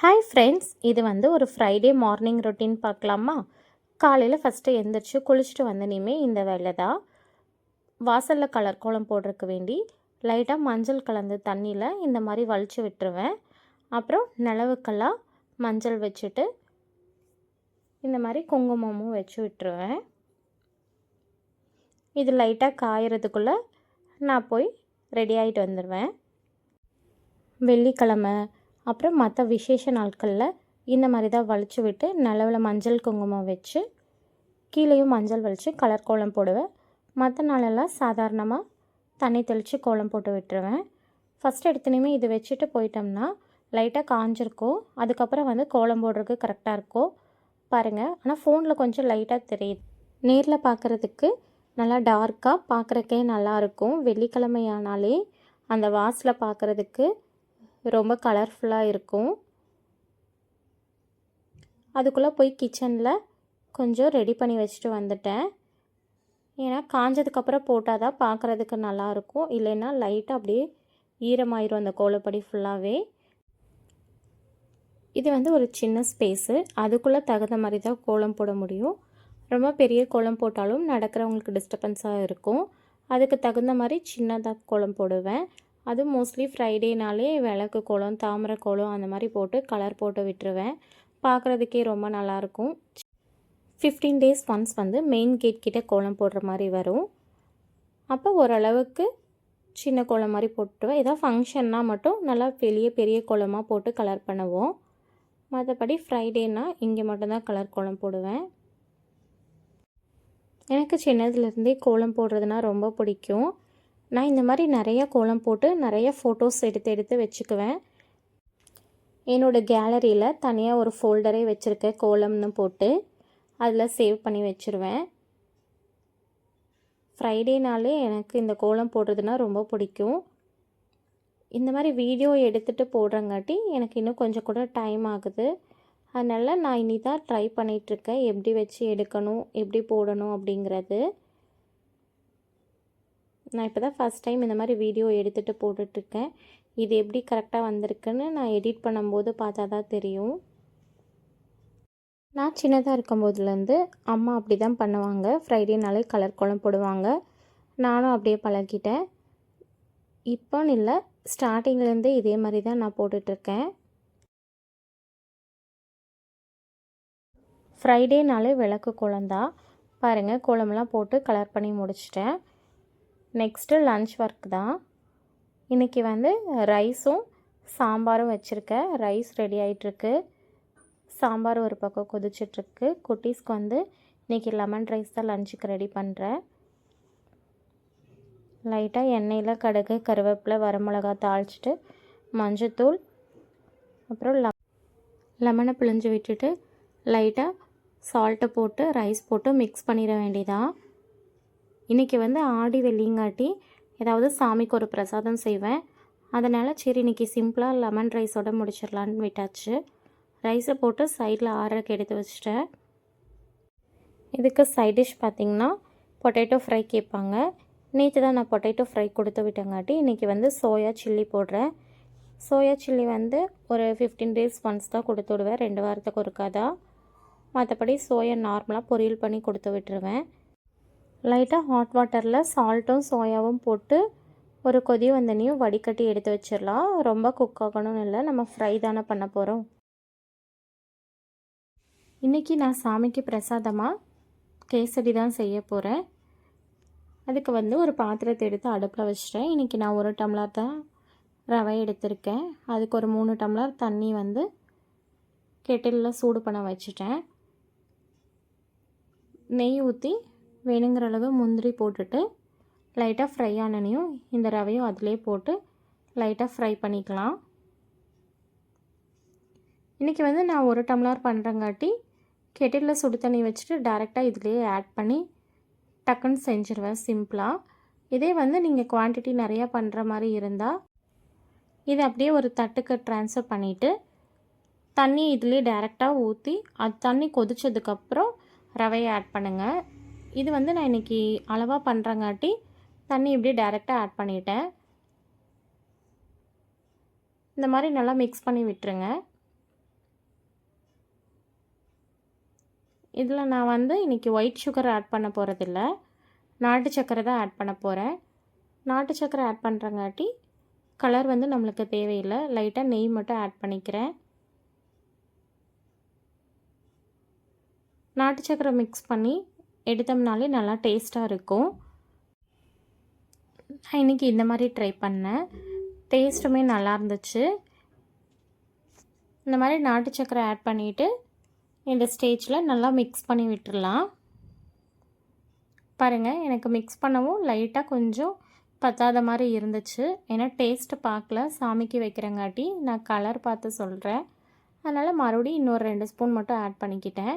Hi friends, இது வந்து ஒரு ஃப்ரைடே மார்னிங் ரொட்டீன் பார்க்கலாமா? காலையில் ஃபஸ்ட்டு எழுந்திரிச்சு குளிச்சுட்டு வந்தனையுமே இந்த வேலை தான். வாசலில் கலர் கோலம் போடுறதுக்கு வேண்டி லைட்டாக மஞ்சள் கலந்து தண்ணியில் இந்த மாதிரி வலிச்சு விட்டுருவேன். அப்புறம் நிலவுக்கெல்லாம் மஞ்சள் வச்சுட்டு இந்த மாதிரி குங்குமமும் வச்சு விட்டுருவேன். இது லைட்டாக காயறதுக்குள்ளே நான் போய் ரெடி ஆகிட்டு வந்துடுவேன். வெள்ளிக்கிழமை அப்புறம் மற்ற விசேஷ நாட்களில் இந்த மாதிரி தான் வலிச்சு விட்டு நிலவில் மஞ்சள் குங்குமம் வச்சு கீழேயும் மஞ்சள் வலித்து கலர் கோலம் போடுவேன். மற்ற நாளெல்லாம் சாதாரணமாக தண்ணி தெளித்து கோலம் போட்டு விட்டுருவேன். ஃபஸ்ட் எடுத்துனையுமே இது வச்சுட்டு போயிட்டோம்னா லைட்டாக காஞ்சிருக்கும். அதுக்கப்புறம் வந்து கோலம் போடுறதுக்கு கரெக்டாக இருக்கும் பாருங்கள். ஆனால் ஃபோனில் கொஞ்சம் லைட்டாக தெரியுது. நேரில் பார்க்குறதுக்கு நல்லா டார்க்காக பார்க்குறக்கே நல்லாயிருக்கும். வெள்ளிக்கிழமையானாலே அந்த வாசலை பார்க்குறதுக்கு ரொம்ப கலர்ஃபுல்லாக இருக்கும். அதுக்குள்ளே போய் கிச்சனில் கொஞ்சம் ரெடி பண்ணி வச்சுட்டு வந்துட்டேன். ஏன்னா காஞ்சதுக்கப்புறம் போட்டால் தான் பார்க்குறதுக்கு நல்லாயிருக்கும். இல்லைன்னா லைட்டாக அப்படியே ஈரமாயிரும் அந்த கோலப்படி ஃபுல்லாகவே. இது வந்து ஒரு சின்ன ஸ்பேஸு, அதுக்குள்ளே தகுந்த மாதிரி தான் கோலம் போட முடியும். ரொம்ப பெரிய கோலம் போட்டாலும் நடக்கிறவங்களுக்கு டிஸ்டர்பன்ஸாக இருக்கும். அதுக்கு தகுந்த மாதிரி சின்னதாக கோலம் போடுவேன். அது மோஸ்ட்லி ஃப்ரைடேனாலே விளக்கு கோலம், தாமரை கோலம் அந்த மாதிரி போட்டு கலர் போட்டு விட்டுருவேன். பார்க்குறதுக்கே ரொம்ப நல்லாயிருக்கும். 15 days ஒன்ஸ் வந்து மெயின் கேட் கிட்டே கோலம் போடுற மாதிரி வரும். அப்போ ஓரளவுக்கு சின்ன கோலம் மாதிரி போட்டுருவேன். ஏதாவது ஃபங்க்ஷன்னா மட்டும் நல்லா பெரிய கோலமாக போட்டு கலர் பண்ணுவோம். மற்றபடி ஃப்ரைடேனால் இங்கே மட்டும்தான் கலர் கோலம் போடுவேன். எனக்கு சின்னதுலேருந்தே கோலம் போடுறதுனா ரொம்ப பிடிக்கும். நான் இந்த மாதிரி நிறையா கோலம் போட்டு நிறைய ஃபோட்டோஸ் எடுத்து வச்சுக்குவேன். என்னோடய கேலரியில் தனியாக ஒரு ஃபோல்டரே வச்சுருக்கேன் கோலம்னு போட்டு. அதில் சேவ் பண்ணி வச்சுருவேன். ஃப்ரைடேனாலே எனக்கு இந்த கோலம் போடுறதுனா ரொம்ப பிடிக்கும். இந்த மாதிரி வீடியோ எடுத்துகிட்டு போடுறங்காட்டி எனக்கு இன்னும் கொஞ்சம் கூட டைம் ஆகுது. அதனால் நான் இனி தான் ட்ரை பண்ணிகிட்ருக்கேன் எப்படி வச்சு எடுக்கணும், எப்படி போடணும் அப்படிங்கிறது. நான் இப்போ தான் ஃபஸ்ட் டைம் இந்த மாதிரி வீடியோ எடுத்துகிட்டு போட்டுட்ருக்கேன். இது எப்படி கரெக்டாக வந்திருக்குன்னு நான் எடிட் பண்ணும்போது பார்த்தா தான் தெரியும். நான் சின்னதாக இருக்கும்போதுலேருந்து அம்மா அப்படி தான் பண்ணுவாங்க. ஃப்ரைடேனாலே கலர் கோலம் போடுவாங்க. நானும் அப்படியே பழகிட்டேன். இப்போன்னு இல்லை, ஸ்டார்டிங்லேருந்தே இதே மாதிரி தான் நான் போட்டுட்ருக்கேன். ஃப்ரைடேனாலே விளக்கு கோலம் தான் பாருங்கள். கோலமெல்லாம் போட்டு கலர் பண்ணி முடிச்சிட்டேன். நெக்ஸ்ட்டு லன்ச் ஒர்க் தான். இன்றைக்கி வந்து ரைஸும் சாம்பாரும் வச்சுருக்கேன். ரைஸ் ரெடி ஆகிட்டுருக்கு, சாம்பார் ஒரு பக்கம் கொதிச்சிட்ருக்கு. குட்டீஸ்க்கு வந்து இன்றைக்கி லெமன் ரைஸ் தான் லஞ்சுக்கு ரெடி பண்ணுறேன். லைட்டாக எண்ணெயில் கடுகு, கருவேப்பிலை, வரமிளகா தாளிச்சிட்டு மஞ்சத்தூள் அப்புறம் லெமனை பிழிஞ்சு விட்டுட்டு லைட்டாக சால்ட்டை போட்டு ரைஸ் போட்டு மிக்ஸ் பண்ணிட வேண்டியதான். இன்றைக்கி வந்து ஆடி வெள்ளிங்காட்டி ஏதாவது சாமிக்கு ஒரு பிரசாதம் செய்வேன். அதனால் சரி இன்றைக்கி சிம்பிளாக லெமன் ரைஸோடு முடிச்சிடலான்னு விட்டாச்சு. ரைஸை போட்டு சைடில் ஆறக்கு எடுத்து வச்சுட்டேன். இதுக்கு சைட் டிஷ் பார்த்திங்கன்னா பொட்டேட்டோ ஃப்ரை கேட்பாங்க. நேற்று தான் நான் பொட்டேட்டோ ஃப்ரை கொடுத்து விட்டங்காட்டி இன்றைக்கி வந்து சோயா சில்லி போடுறேன். சோயா சில்லி வந்து ஒரு 15 days ஒன்ஸ் தான் கொடுத்து விடுவேன், 2 வாரத்துக்கு ஒருக்காதான். மற்றபடி சோயா நார்மலாக பொரியல் பண்ணி கொடுத்து விட்டுருவேன். லைட்டாக ஹாட் வாட்டரில் சால்ட்டும் சோயாவும் போட்டு ஒரு கொதி வந்தனையும் வடிகட்டி எடுத்து வச்சிடலாம். ரொம்ப குக் ஆகணும்னு இல்லை, நம்ம ஃப்ரை தானே பண்ண போகிறோம். இன்றைக்கி நான் சாமிக்கு பிரசாதமாக கேசரி தான் செய்ய போகிறேன். அதுக்கு வந்து ஒரு பாத்திரத்தை எடுத்து அடுப்பில் வச்சிட்டேன். இன்றைக்கி நான் 1 டம்ளர் தான் ரவை எடுத்திருக்கேன். அதுக்கு ஒரு 3 டம்ளர் தண்ணி வந்து கெட்டிலில் சூடு பண்ண வச்சுட்டேன். நெய் ஊற்றி வேணுங்கிற அளவு முந்திரி போட்டுட்டு லைட்டாக ஃப்ரை ஆனனையும் இந்த ரவையும் அதிலே போட்டு லைட்டாக ஃப்ரை பண்ணிக்கலாம். இன்றைக்கி வந்து நான் 1 டம்ளர் பண்ணுறங்காட்டி கெட்டிலில் சுடு தண்ணி வச்சுட்டு டேரெக்டாக இதிலே ஆட் பண்ணி டக்குன்னு செஞ்சுருவேன் சிம்பிளாக. இதே வந்து நீங்கள் குவான்டிட்டி நிறையா பண்ணுற மாதிரி இருந்தால் இதை அப்படியே ஒரு தட்டுக்கு ட்ரான்ஸ்ஃபர் பண்ணிவிட்டு தண்ணி இதிலே டேரெக்டாக ஊற்றி அது தண்ணி கொதித்ததுக்கப்புறம் ரவையை ஆட் பண்ணுங்கள். இது வந்து நான் இன்றைக்கி அளவாக பண்ணுறங்காட்டி தண்ணி இப்படியே டேரெக்டாக ஆட் பண்ணிட்டேன். இந்த மாதிரி நல்லா மிக்ஸ் பண்ணி விட்டுருங்க. இதில் நான் வந்து இன்றைக்கி ஒயிட் சுகர் ஆட் பண்ண போகிறதில்ல, நாட்டு சர்க்கரை தான் ஆட் பண்ண போகிறேன். நாட்டு சர்க்கரை ஆட் பண்ணுறங்காட்டி கலர் வந்து நம்மளுக்கு தேவையில்லை. லைட்டாக நெய் மட்டும் ஆட் பண்ணிக்கிறேன். நாட்டு சர்க்கரை மிக்ஸ் பண்ணி எடுத்தோம்னாலே நல்லா டேஸ்ட்டாக இருக்கும். நான் இன்றைக்கி இந்த மாதிரி ட்ரை பண்ணேன். டேஸ்ட்டுமே நல்லா இருந்துச்சு. இந்த மாதிரி நாட்டு சர்க்கரை ஆட் பண்ணிவிட்டு இந்த ஸ்டேஜில் நல்லா மிக்ஸ் பண்ணி விட்டுடலாம். பாருங்கள், எனக்கு மிக்ஸ் பண்ணவும் லைட்டாக கொஞ்சம் பத்தாத மாதிரி இருந்துச்சு. ஏன்னா டேஸ்ட்டு பார்க்கல, சாமிக்கு வைக்கிறங்காட்டி நான் கலர் பார்த்து சொல்கிறேன். அதனால் மறுபடியும் இன்னொரு 2 ஸ்பூன் மட்டும் ஆட் பண்ணிக்கிட்டேன்.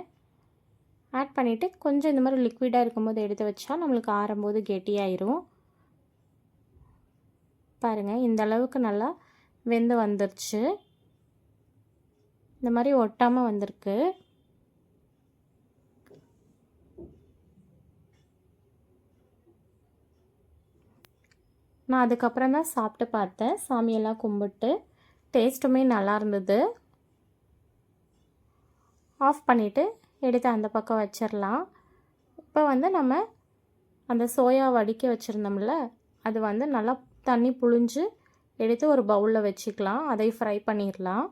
ஆட் பண்ணிவிட்டு கொஞ்சம் இந்த மாதிரி லிக்விடாக இருக்கும்போது எடுத்து வச்சா நம்மளுக்கு ஆறும்போது கெட்டியாயிரும். பாருங்கள், இந்த அளவுக்கு நல்லா வெந்து வந்துருச்சு. இந்த மாதிரி ஒட்டாமல் வந்திருக்கு. நான் அதுக்கப்புறம் தான் சாப்பிட்டு பார்த்தேன். சாமியெல்லாம் கும்பிட்டு டேஸ்ட்டுமே நல்லா இருந்தது. ஆஃப் பண்ணிவிட்டு எடுத்து அந்த பக்கம் வச்சிடலாம். இப்போ வந்து நம்ம அந்த சோயா வடிக்க வச்சுருந்தோம்ல, அது வந்து நல்லா தண்ணி புழிஞ்சு எடுத்து ஒரு பவுலில் வச்சுக்கலாம். அதை ஃப்ரை பண்ணிடலாம்.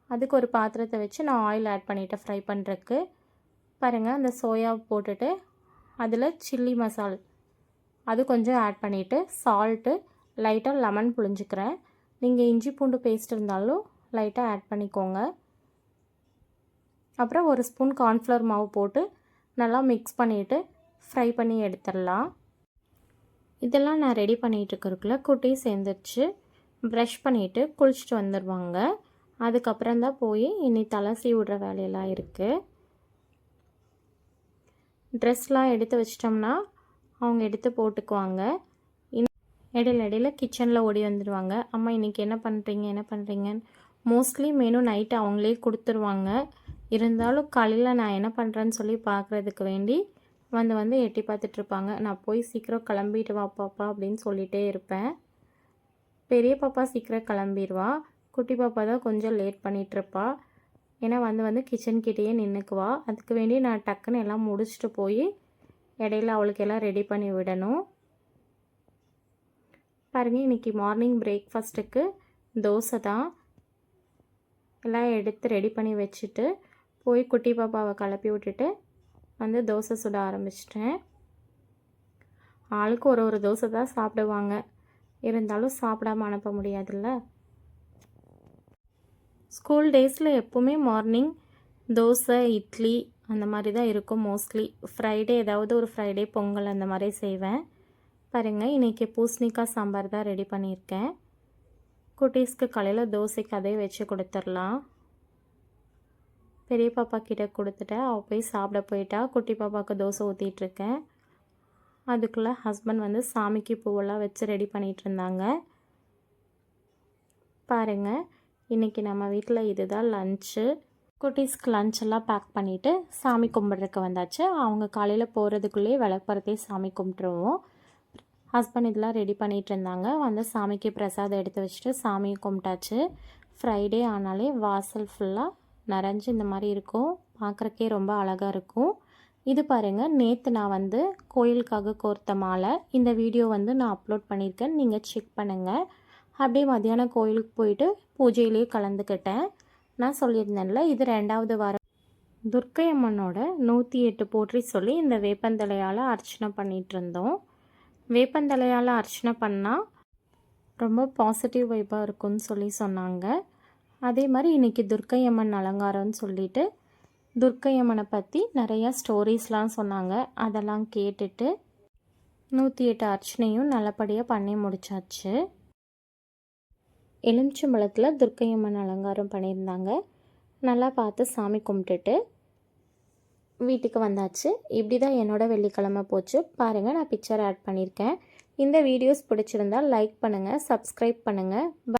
அதுக்கு ஒரு பாத்திரத்தை வச்சு நான் ஆயில் ஆட் பண்ணிவிட்டேன் ஃப்ரை பண்ணுறதுக்கு. பாருங்கள், அந்த சோயா போட்டுட்டு அதில் சில்லி மசால் அது கொஞ்சம் ஆட் பண்ணிவிட்டு சால்ட்டு, லைட்டாக லெமன் புழிஞ்சிக்கிறேன். நீங்கள் இஞ்சி பூண்டு பேஸ்ட் இருந்தாலும் லைட்டாக ஆட் பண்ணிக்கோங்க. அப்புறம் ஒரு ஸ்பூன் கார்ன்ஃப்ளவர் மாவு போட்டு நல்லா மிக்ஸ் பண்ணிவிட்டு ஃப்ரை பண்ணி எடுத்துடலாம். இதெல்லாம் நான் ரெடி பண்ணிகிட்ருக்கிறதுக்குள்ள குட்டீஸ் எழுந்திரிச்சு ப்ரஷ் பண்ணிவிட்டு குளிச்சுட்டு வந்துடுவாங்க. அதுக்கப்புறம் தான் போய் இனி தலை சீவி விடுற வேலையெல்லாம் இருக்குது. ட்ரெஸ்லாம் எடுத்து வச்சிட்டோம்னா அவங்க எடுத்து போட்டுக்குவாங்க. இடையில கிச்சனில் ஓடி வந்துடுவாங்க. அம்மா இன்றைக்கி என்ன பண்ணுறீங்கன்னு மோஸ்ட்லி மெனு நைட்டு அவங்களே கொடுத்துருவாங்க. இருந்தாலும் காலையில் நான் என்ன பண்ணுறேன்னு சொல்லி பார்க்குறதுக்கு வேண்டி வந்து எட்டி பார்த்துட்ருப்பாங்க. நான் போய் சீக்கிரம் கிளம்பிட்டு வா பாப்பா அப்படின்னு சொல்லிகிட்டே இருப்பேன். பெரிய பாப்பா சீக்கிரம் கிளம்பிடுவா, குட்டி பாப்பா தான் கொஞ்சம் லேட் பண்ணிகிட்ருப்பா. ஏன்னா வந்து கிச்சன்கிட்டேயே நின்றுக்குவா. அதுக்கு வேண்டி நான் டக்குன்னு எல்லாம் முடிச்சுட்டு போய் இடையில அவளுக்கு எல்லாம் ரெடி பண்ணி விடணும். பாருங்கள், இன்றைக்கி மார்னிங் பிரேக்ஃபாஸ்ட்டுக்கு தோசை தான். எல்லாம் எடுத்து ரெடி பண்ணி வச்சுட்டு போய் குட்டி பாப்பாவை கிளப்பி விட்டுட்டு வந்து தோசை சுட ஆரம்பிச்சிட்டேன். ஆளுக்கு ஒரு தோசை தான் சாப்பிடுவாங்க. இருந்தாலும் சாப்பிடாமல் அனுப்ப முடியாதுல்ல. ஸ்கூல் டேஸில் எப்போவுமே மார்னிங் தோசை, இட்லி அந்த மாதிரி தான் இருக்கும் மோஸ்ட்லி. ஃப்ரைடே ஏதாவது ஒரு ஃப்ரைடே பொங்கல் அந்த மாதிரி செய்வேன். பாருங்கள், இன்றைக்கி பூசணிக்காய் சாம்பார் தான் ரெடி பண்ணியிருக்கேன். குட்டீஸ்க்கு காலையில் தோசைக்கு அதே வச்சு கொடுத்துடலாம். பெரிய பாப்பா கிட்டே கொடுத்துட்டேன், அவள் போய் சாப்பிட போயிட்டா. குட்டி பாப்பாவுக்கு தோசை ஊற்றிட்டுருக்கேன். அதுக்குள்ளே ஹஸ்பண்ட் வந்து சாமிக்கு பூவெல்லாம் வச்சு ரெடி பண்ணிகிட்டு இருந்தாங்க. பாருங்கள், இன்றைக்கி நம்ம வீட்டில் இதுதான் லன்ச்சு. குட்டீஸ்க்கு லஞ்செல்லாம் பேக் பண்ணிவிட்டு சாமி கும்பிட்றதுக்கு வந்தாச்சு. அவங்க காலையில் போகிறதுக்குள்ளேயே விளக்குறதே சாமி கும்பிட்ருவோம். ஹஸ்பண்ட் இதெல்லாம் ரெடி பண்ணிகிட்டு இருந்தாங்க. வந்து சாமிக்கு பிரசாதம் எடுத்து வச்சுட்டு சாமியை கும்பிட்டாச்சு. ஃப்ரைடே ஆனாலே வாசல் ஃபுல்லாக நிறைஞ்சு இந்த மாதிரி இருக்கும். பார்க்குறக்கே ரொம்ப அழகாக இருக்கும். இது பாருங்கள், நேற்று நான் வந்து கோயிலுக்காக கோர்த்த மாலை. இந்த வீடியோ வந்து நான் அப்லோட் பண்ணியிருக்கேன், நீங்கள் செக் பண்ணுங்கள். அப்படியே மத்தியானம் கோயிலுக்கு போயிட்டு பூஜையிலேயே கலந்துக்கிட்டேன். நான் சொல்லியிருந்தேன்ல, இது 2வது வாரம் துர்க்கை அம்மனோட 108 போற்றி சொல்லி இந்த வேப்பந்தலையால் அர்ச்சனை பண்ணிகிட்டு இருந்தோம். வேப்பந்தலையால் அர்ச்சனை பண்ணால் ரொம்ப பாசிட்டிவ் வைப்பாக இருக்கும்னு சொல்லி சொன்னாங்க. அதே மாதிரி இன்றைக்கி துர்க்கை அம்மன் அலங்காரம்னு சொல்லிட்டு துர்க்கை அம்மனை பற்றி நிறையா ஸ்டோரிஸ்லாம் சொன்னாங்க. அதெல்லாம் கேட்டுட்டு 108 அர்ச்சனையும் நல்லபடியாக பண்ணி முடிச்சாச்சு. எலுமிச்சம்பழத்தில் துர்க்கை அம்மன் அலங்காரம் பண்ணியிருந்தாங்க. நல்லா பார்த்து சாமி கும்பிட்டுட்டு வீட்டுக்கு வந்தாச்சு. இப்படி தான் என்னோடய வெள்ளிக்கிழமை போச்சு. பாருங்கள், நான் பிக்சர் ஆட் பண்ணியிருக்கேன். இந்த வீடியோஸ் பிடிச்சிருந்தால் லைக் பண்ணுங்கள், சப்ஸ்கிரைப் பண்ணுங்கள்.